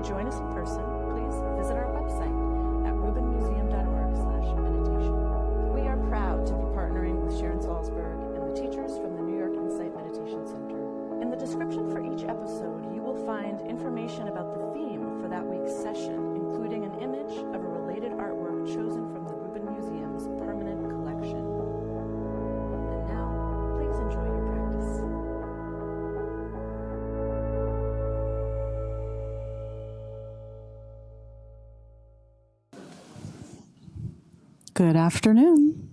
join us in person, please visit our website at rubinmuseum.org/meditation. We are proud to be partnering with Sharon Salzberg and the teachers from the New York Insight Meditation Center. In the description for each episode, you will find information about the theme for that week's session, including an image of a related artwork chosen from the Rubin Museum's permanent collection. And now, please enjoy your practice. Good afternoon.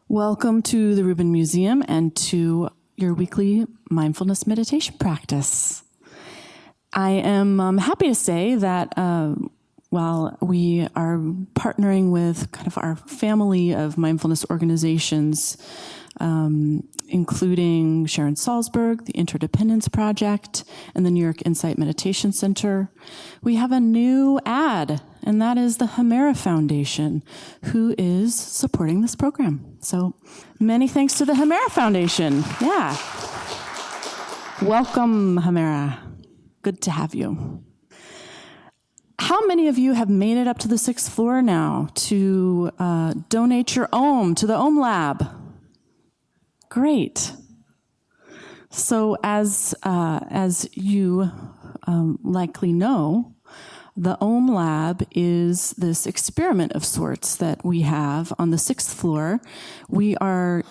Welcome to the Rubin Museum and to your weekly mindfulness meditation practice. I am happy to say that while we are partnering with kind of our family of mindfulness organizations, including Sharon Salzberg, the Interdependence Project, and the New York Insight Meditation Center, we have a new ad, and that is the Hemera Foundation, who is supporting this program. So many thanks to the Hemera Foundation. Yeah. Welcome, Hemera. Good to have you. How many of you have made it up to the 6th floor now to donate your Om to the Om Lab? Great. So as you likely know, the Om Lab is this experiment of sorts that we have on the 6th floor. We are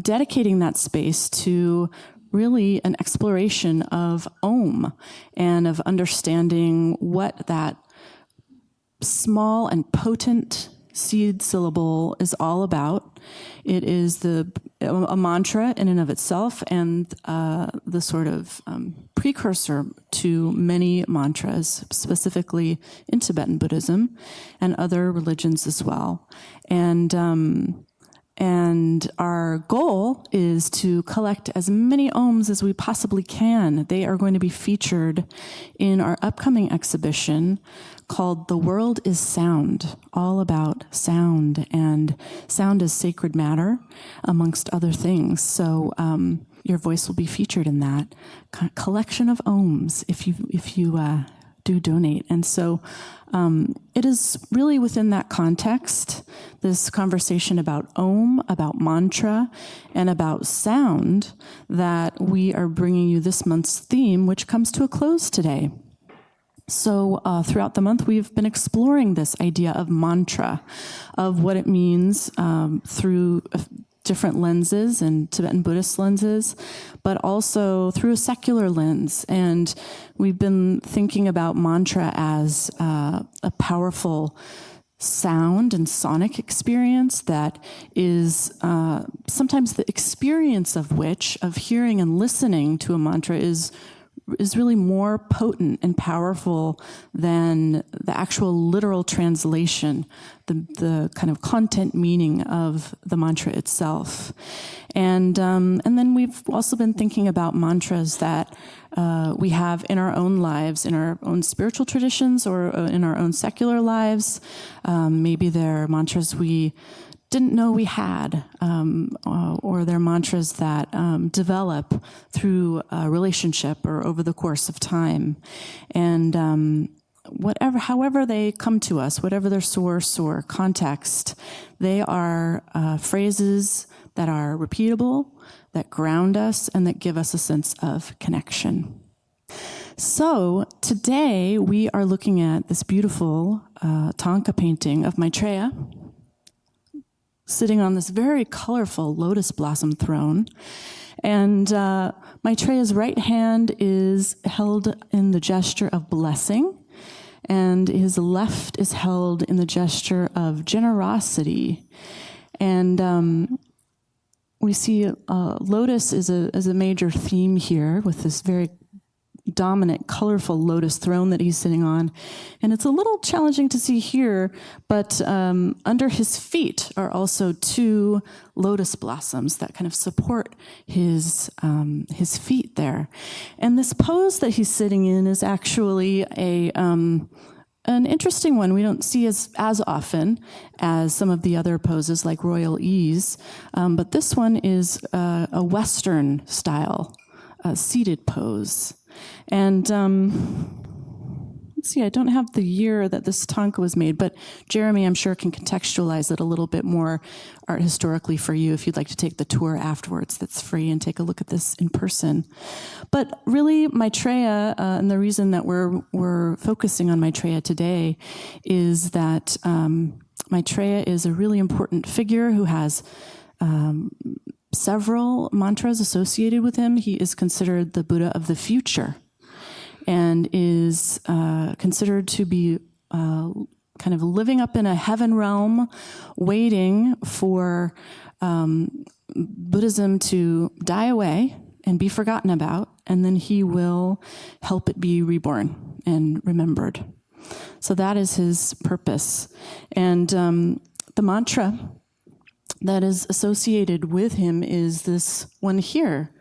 dedicating that space to really an exploration of Om and of understanding what that small and potent seed syllable is all about. It is a mantra in and of itself, and the sort of precursor to many mantras, specifically in Tibetan Buddhism and other religions as well. And our goal is to collect as many Oms as we possibly can. They are going to be featured in our upcoming exhibition called The World is Sound, all about sound, and sound is sacred matter, amongst other things. So your voice will be featured in that collection of Oms if you do donate. And so it is really within that context, this conversation about Om, about mantra, and about sound, that we are bringing you this month's theme, which comes to a close today. So throughout the month, we've been exploring this idea of mantra, of what it means through different lenses and Tibetan Buddhist lenses, but also through a secular lens. And we've been thinking about mantra as a powerful sound and sonic experience that is sometimes the experience of which, of hearing and listening to a mantra, is really more potent and powerful than the actual literal translation, the kind of content meaning of the mantra itself. And then we've also been thinking about mantras that we have in our own lives, in our own spiritual traditions, or in our own secular lives. Maybe they're mantras we didn't know we had, or they're mantras that develop through a relationship or over the course of time. And however they come to us, whatever their source or context, they are phrases that are repeatable, that ground us, and that give us a sense of connection. So today we are looking at this beautiful Thangka painting of Maitreya, sitting on this very colorful lotus blossom throne. And Maitreya's right hand is held in the gesture of blessing, and his left is held in the gesture of generosity. And we see lotus is a major theme here, with this very dominant, colorful lotus throne that he's sitting on. And it's a little challenging to see here, but under his feet are also 2 lotus blossoms that kind of support his feet there. And this pose that he's sitting in is actually an interesting one. We don't see as often as some of the other poses like royal ease, but this one is a Western style seated pose. And let's see, I don't have the year that this tanka was made, but Jeremy, I'm sure, can contextualize it a little bit more art historically for you if you'd like to take the tour afterwards. That's free, and take a look at this in person. But really, Maitreya, and the reason that we're focusing on Maitreya today is that Maitreya is a really important figure who has several mantras associated with him. He is considered the Buddha of the future, and is considered to be kind of living up in a heaven realm, waiting for Buddhism to die away and be forgotten about, and then he will help it be reborn and remembered. So that is his purpose. And the mantra that is associated with him is this one here,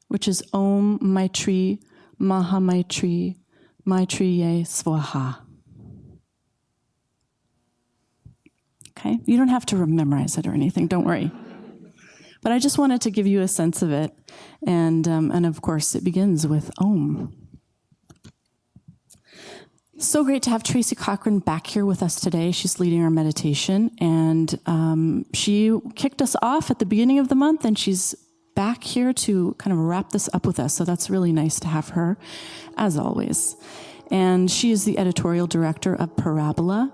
which is Om Maitri Mahamaitri Maitriye Swaha. Okay, you don't have to memorize it or anything, don't worry. But I just wanted to give you a sense of it. And of course, it begins with Om. So great to have Tracy Cochran back here with us today. She's leading our meditation, and she kicked us off at the beginning of the month, and she's back here to kind of wrap this up with us. So that's really nice to have her, as always. And she is the editorial director of Parabola,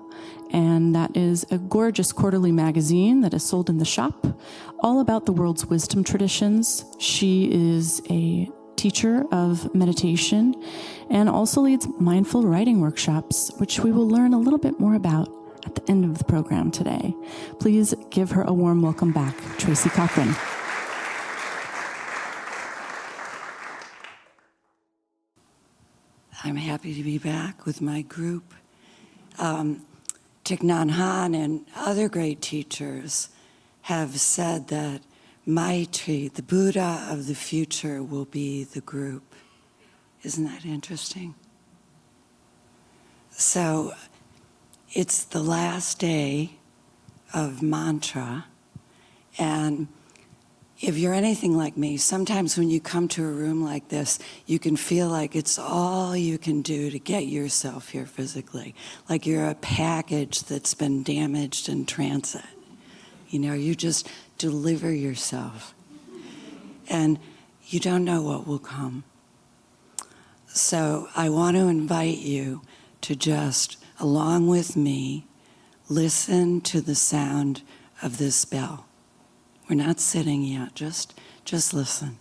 and that is a gorgeous quarterly magazine that is sold in the shop, all about the world's wisdom traditions. She is a teacher of meditation and also leads mindful writing workshops, which we will learn a little bit more about at the end of the program today. Please give her a warm welcome back, Tracy Cochran. I'm happy to be back with my group. Thich Nhat Hanh and other great teachers have said that Maitri, the Buddha of the future, will be the group. Isn't that interesting? So it's the last day of mantra, and if you're anything like me, sometimes when you come to a room like this, you can feel like it's all you can do to get yourself here physically, like you're a package that's been damaged in transit. You know, you just deliver yourself, and you don't know what will come. So I want to invite you to just, along with me, listen to the sound of this bell. We're not sitting yet, just listen.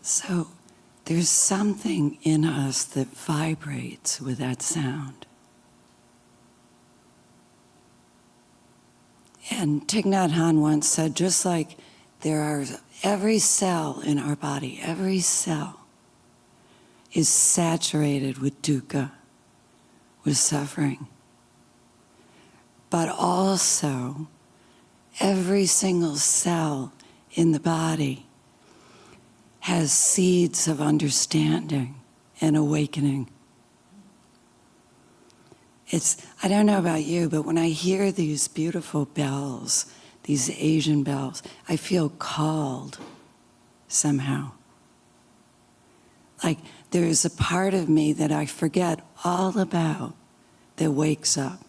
So there's something in us that vibrates with that sound. And Thich Nhat Hanh once said, just like there are every cell in our body, every cell is saturated with dukkha, with suffering. But also, every single cell in the body has seeds of understanding and awakening. I don't know about you, but when I hear these beautiful bells, these Asian bells, I feel called somehow. Like there's a part of me that I forget all about that wakes up.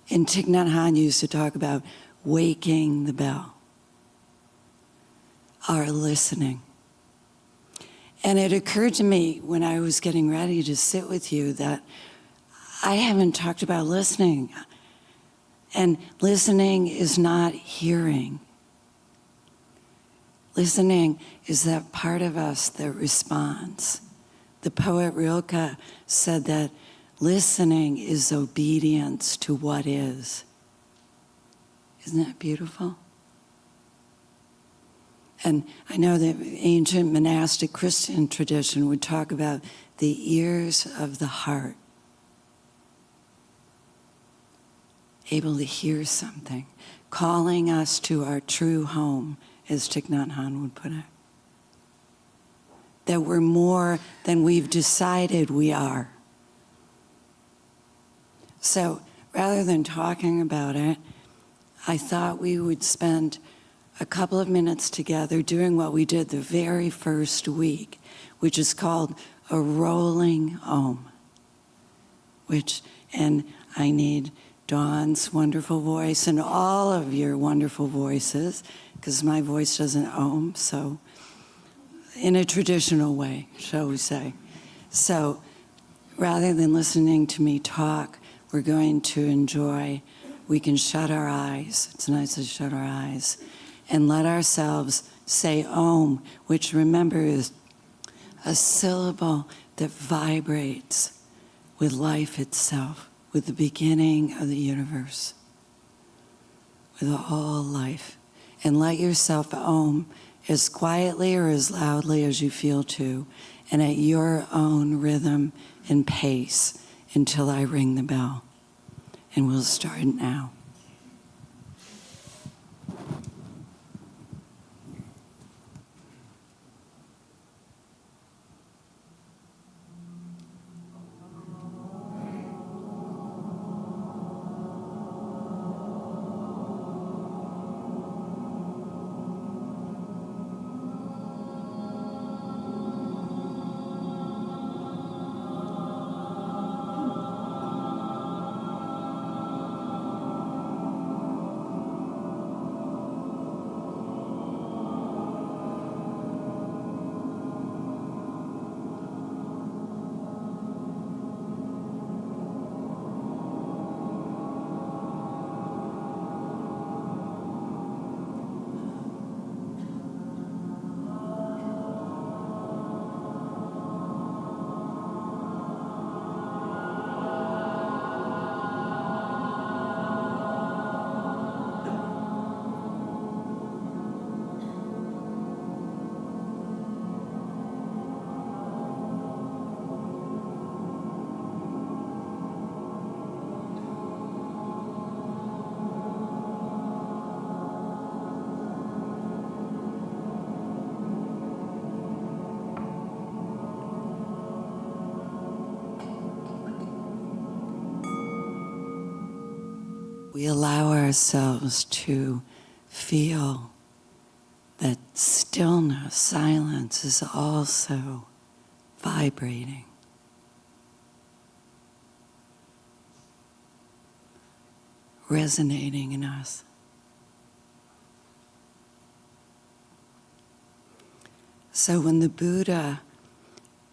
And Thich Nhat Hanh used to talk about waking the bell, our listening. And it occurred to me when I was getting ready to sit with you that I haven't talked about listening. And listening is not hearing. Listening is that part of us that responds. The poet Rilke said that listening is obedience to what is. Isn't that beautiful? And I know that ancient monastic Christian tradition would talk about the ears of the heart, able to hear something, calling us to our true home, as Thich Nhat Hanh would put it. That we're more than we've decided we are. So rather than talking about it, I thought we would spend a couple of minutes together doing what we did the very first week, which is called a rolling Om. And I need Dawn's wonderful voice and all of your wonderful voices, because my voice doesn't Om, so in a traditional way, shall we say. So rather than listening to me talk, we're going to enjoy, we can shut our eyes, it's nice to shut our eyes, and let ourselves say Om, which remember is a syllable that vibrates with life itself, with the beginning of the universe, with all life. And let yourself Om as quietly or as loudly as you feel to, and at your own rhythm and pace until I ring the bell. And we'll start now. We allow ourselves to feel that stillness, silence is also vibrating. Resonating in us. So when the Buddha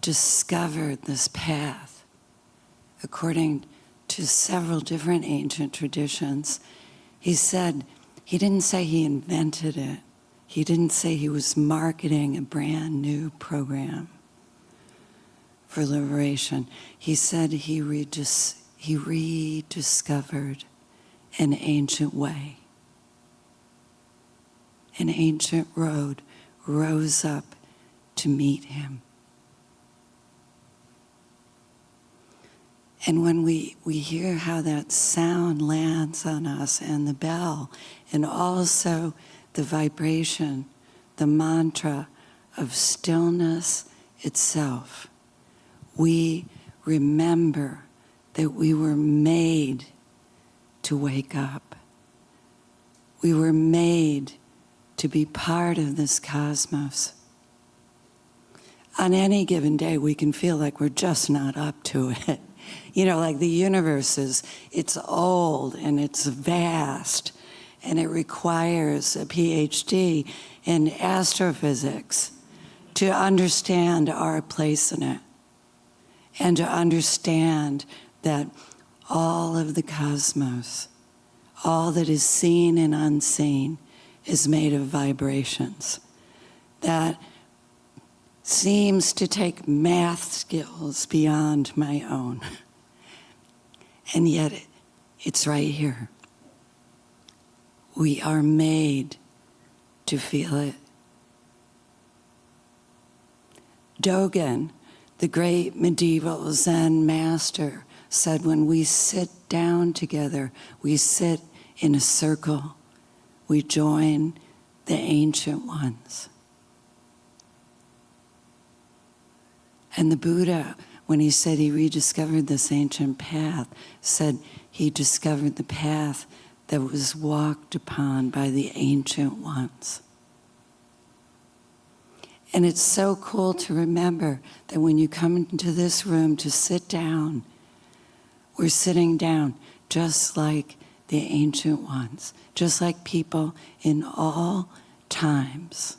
discovered this path, according to several different ancient traditions, he didn't say he invented it. He didn't say he was marketing a brand new program for liberation. He said he rediscovered an ancient way. An ancient road rose up to meet him. And when we hear how that sound lands on us and the bell, and also the vibration, the mantra of stillness itself, we remember that we were made to wake up. We were made to be part of this cosmos. On any given day, we can feel like we're just not up to it. You know, like the universe it's old and it's vast, and it requires a PhD in astrophysics to understand our place in it, and to understand that all of the cosmos, all that is seen and unseen, is made of vibrations. That seems to take math skills beyond my own. And yet it's right here. We are made to feel it, Dogen, the great medieval Zen master, said when we sit down together, we sit in a circle, we join the ancient ones. And the Buddha, when he said he rediscovered this ancient path, said he discovered the path that was walked upon by the ancient ones. And it's so cool to remember that when you come into this room to sit down, we're sitting down just like the ancient ones, just like people in all times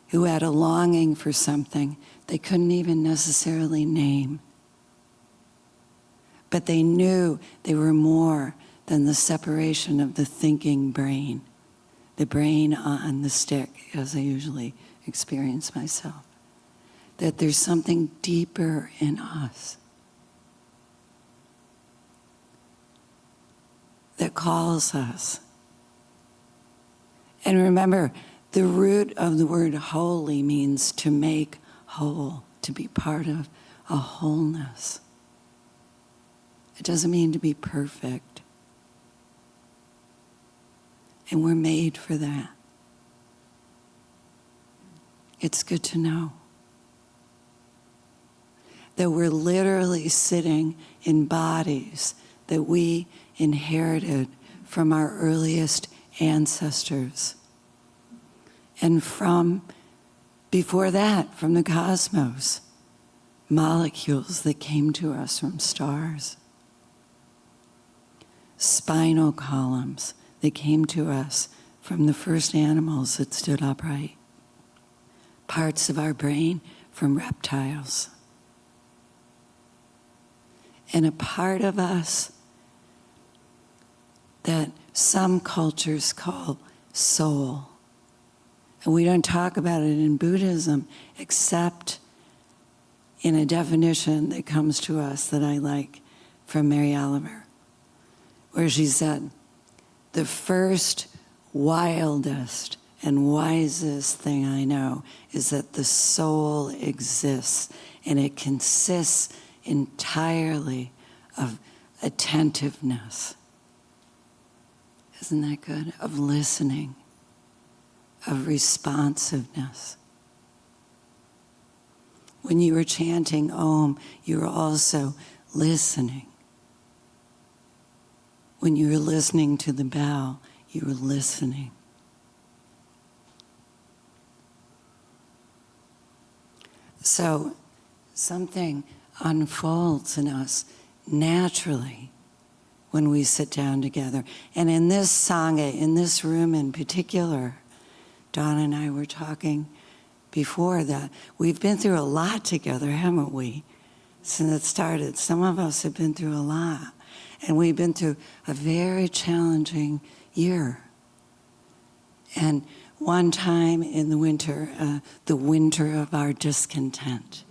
who had a longing for something they couldn't even necessarily name. But they knew they were more than the separation of the thinking brain, the brain on the stick, as I usually experience myself. That there's something deeper in us that calls us. And remember, the root of the word holy means to make whole, to be part of a wholeness. It doesn't mean to be perfect. And we're made for that. It's good to know that we're literally sitting in bodies that we inherited from our earliest ancestors. And from, before that, from the cosmos, molecules that came to us from stars. Spinal columns that came to us from the first animals that stood upright. Parts of our brain from reptiles. And a part of us that some cultures call soul. And we don't talk about it in Buddhism except in a definition that comes to us that I like from Mary Oliver, where she said, the first, wildest, and wisest thing I know is that the soul exists, and it consists entirely of attentiveness. Isn't that good? Of listening, of responsiveness. When you were chanting Om, you were also listening. When you were listening to the bell, you were listening. So something unfolds in us naturally when we sit down together. And in this Sangha, in this room in particular, Dawn and I were talking before that we've been through a lot together, haven't we? Since it started. Some of us have been through a lot. And we've been through a very challenging year. And one time in the winter of our discontent,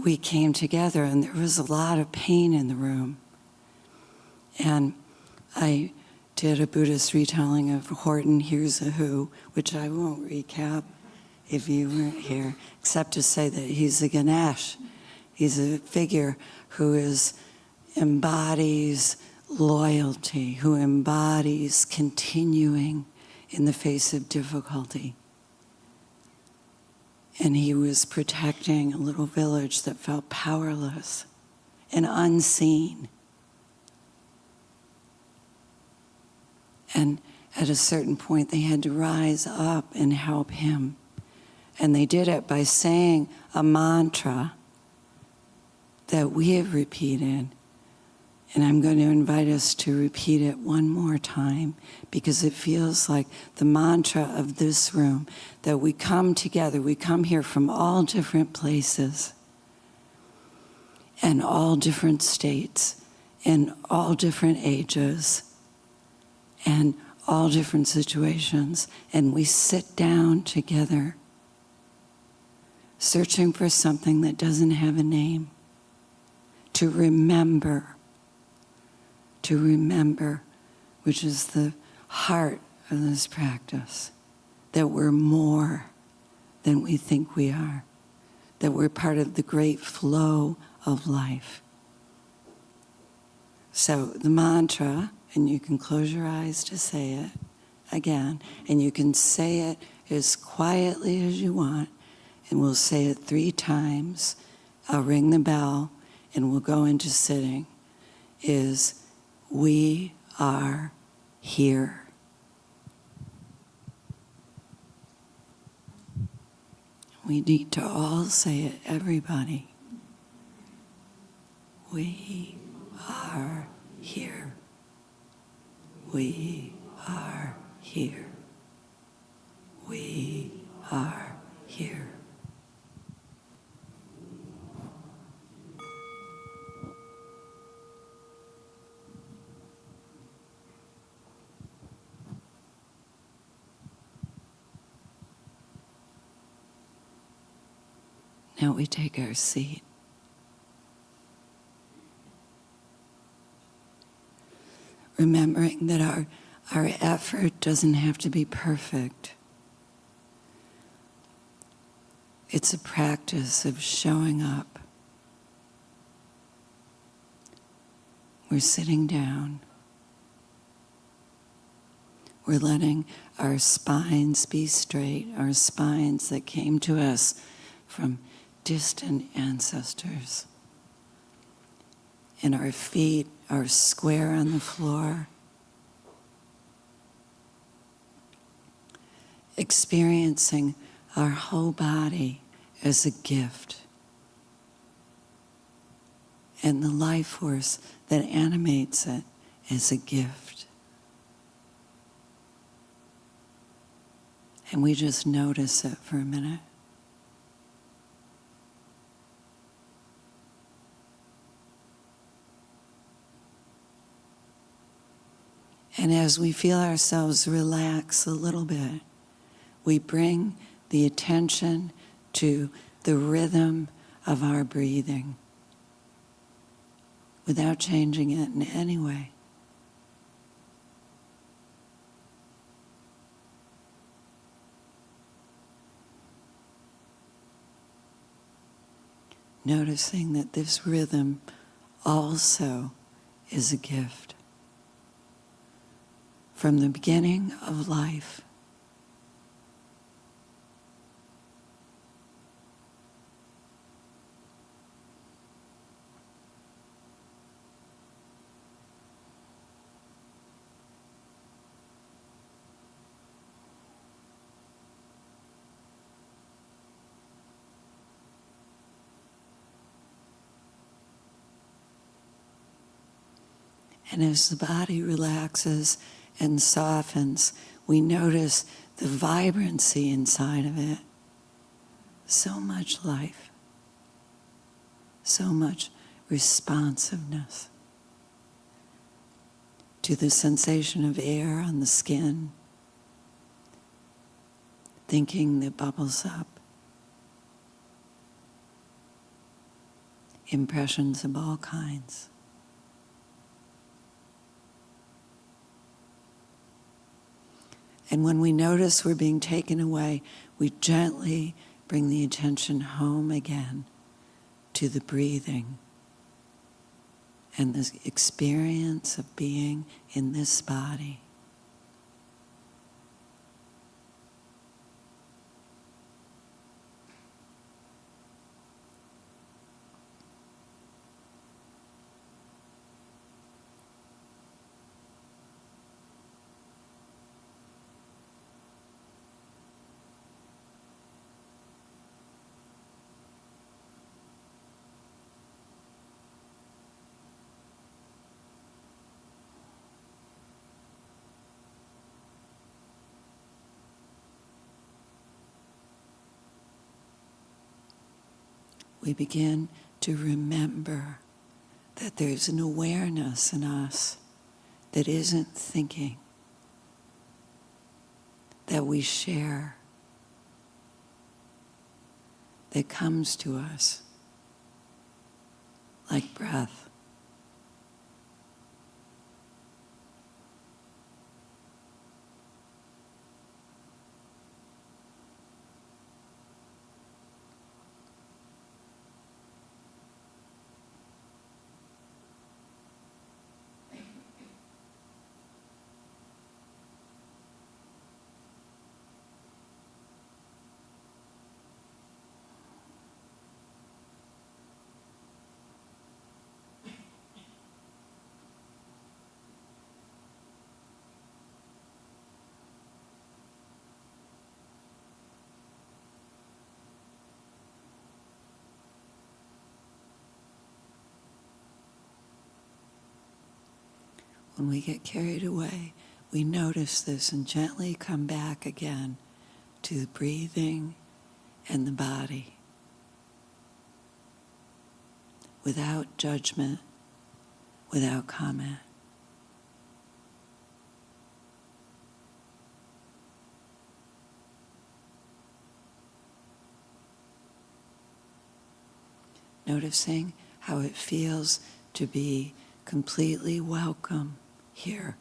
we came together and there was a lot of pain in the room. And I did a Buddhist retelling of Horton Hears a Who, which I won't recap if you weren't here, except to say that he's a Ganesh. He's a figure who embodies loyalty, who embodies continuing in the face of difficulty. And he was protecting a little village that felt powerless and unseen. And at a certain point, they had to rise up and help him. And they did it by saying a mantra that we have repeated. And I'm going to invite us to repeat it one more time because it feels like the mantra of this room, that we come together, we come here from all different places and all different states and all different ages and all different situations, and we sit down together searching for something that doesn't have a name, to remember, which is the heart of this practice, that we're more than we think we are, that we're part of the great flow of life. So the mantra, and you can close your eyes to say it again, and you can say it as quietly as you want, and we'll say it 3 times. I'll ring the bell, and we'll go into sitting, is we are here. We need to all say it, everybody. We are here. We are here. We are here. Now we take our seat. Remembering that our effort doesn't have to be perfect. It's a practice of showing up. We're sitting down. We're letting our spines be straight, our spines that came to us from distant ancestors. And our feet are square on the floor. Experiencing our whole body as a gift. And the life force that animates it as a gift. And we just notice it for a minute. And as we feel ourselves relax a little bit, we bring the attention to the rhythm of our breathing without changing it in any way. Noticing that this rhythm also is a gift. From the beginning of life, and as the body relaxes and softens, we notice the vibrancy inside of it. So much life, so much responsiveness to the sensation of air on the skin, thinking that bubbles up, impressions of all kinds. And when we notice we're being taken away, we gently bring the attention home again to the breathing and the experience of being in this body. We begin to remember that there's an awareness in us that isn't thinking, that we share, that comes to us like breath. when we get carried away, we notice this and gently come back again to the breathing and the body without judgment, without comment. Noticing how it feels to be completely welcome here.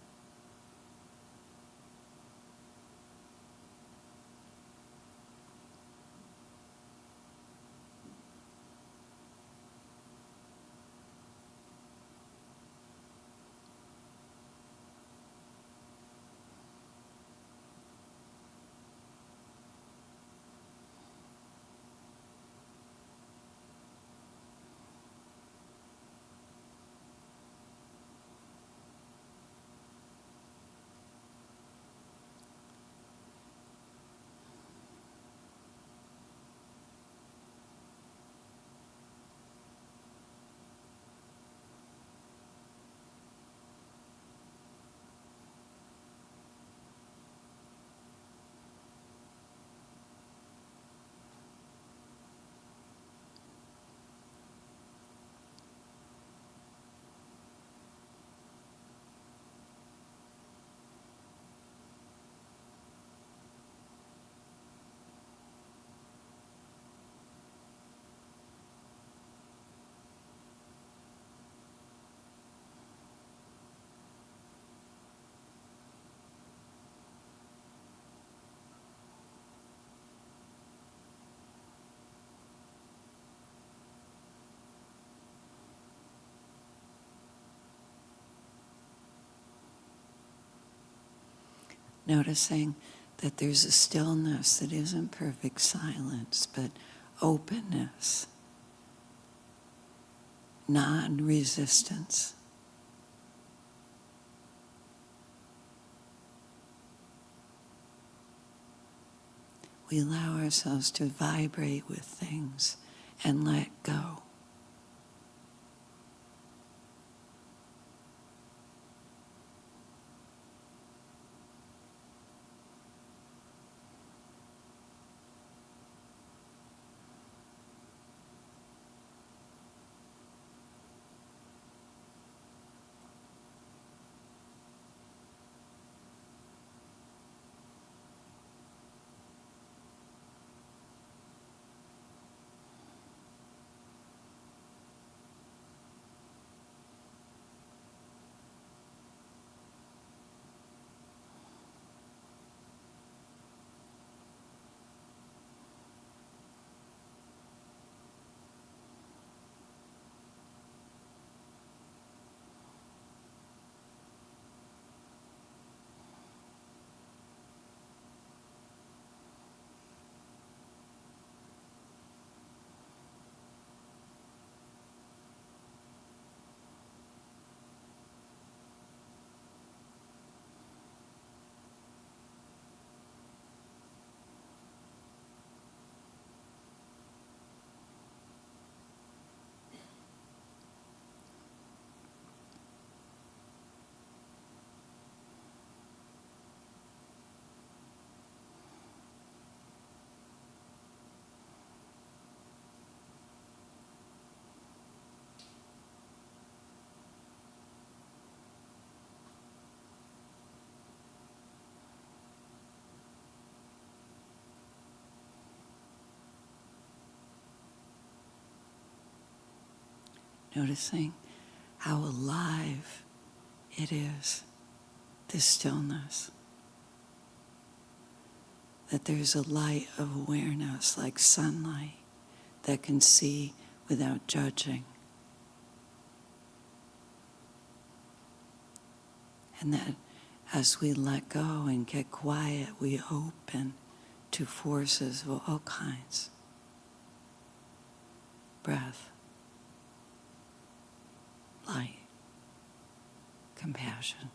Noticing that there's a stillness that isn't perfect silence, but openness, non-resistance. We allow ourselves to vibrate with things and let go. Noticing how alive it is, this stillness. That there's a light of awareness like sunlight that can see without judging. And that as we let go and get quiet, we open to forces of all kinds. Breath, light, compassion.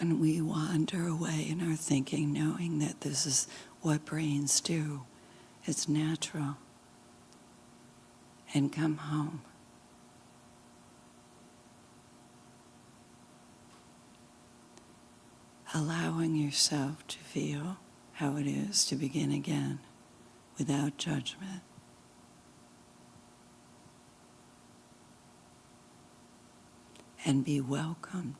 when we wander away in our thinking, knowing that this is what brains do. It's natural. And come home. Allowing yourself to feel how it is to begin again without judgment. And be welcomed.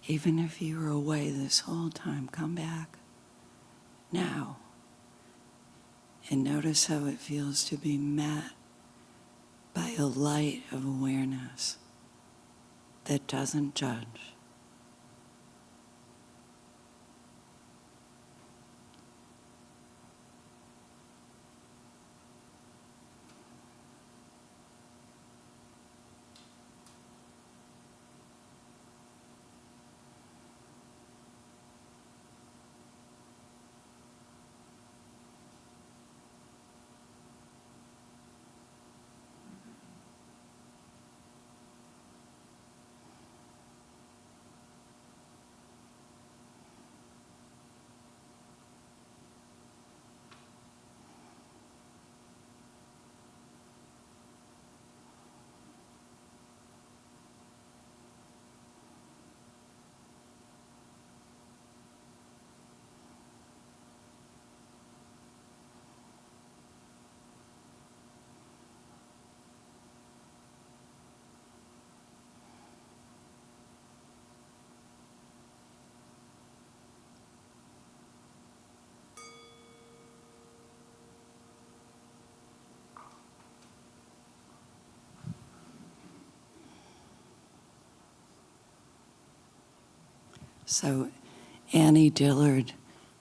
Even if you were away this whole time, come back now and notice how it feels to be met by a light of awareness that doesn't judge. So Annie Dillard,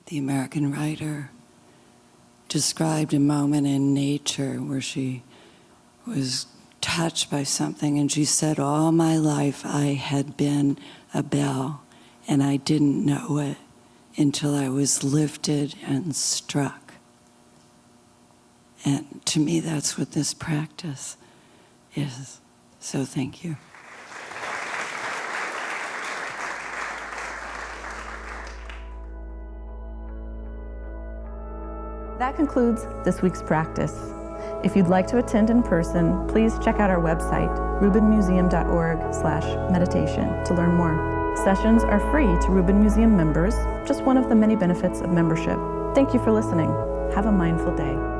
the American writer, described a moment in nature where she was touched by something, and she said, all my life I had been a bell, and I didn't know it until I was lifted and struck. And to me, that's what this practice is. So thank you. That concludes this week's practice. If you'd like to attend in person, please check out our website, rubinmuseum.org/meditation, to learn more. Sessions are free to Rubin Museum members, just one of the many benefits of membership. Thank you for listening. Have a mindful day.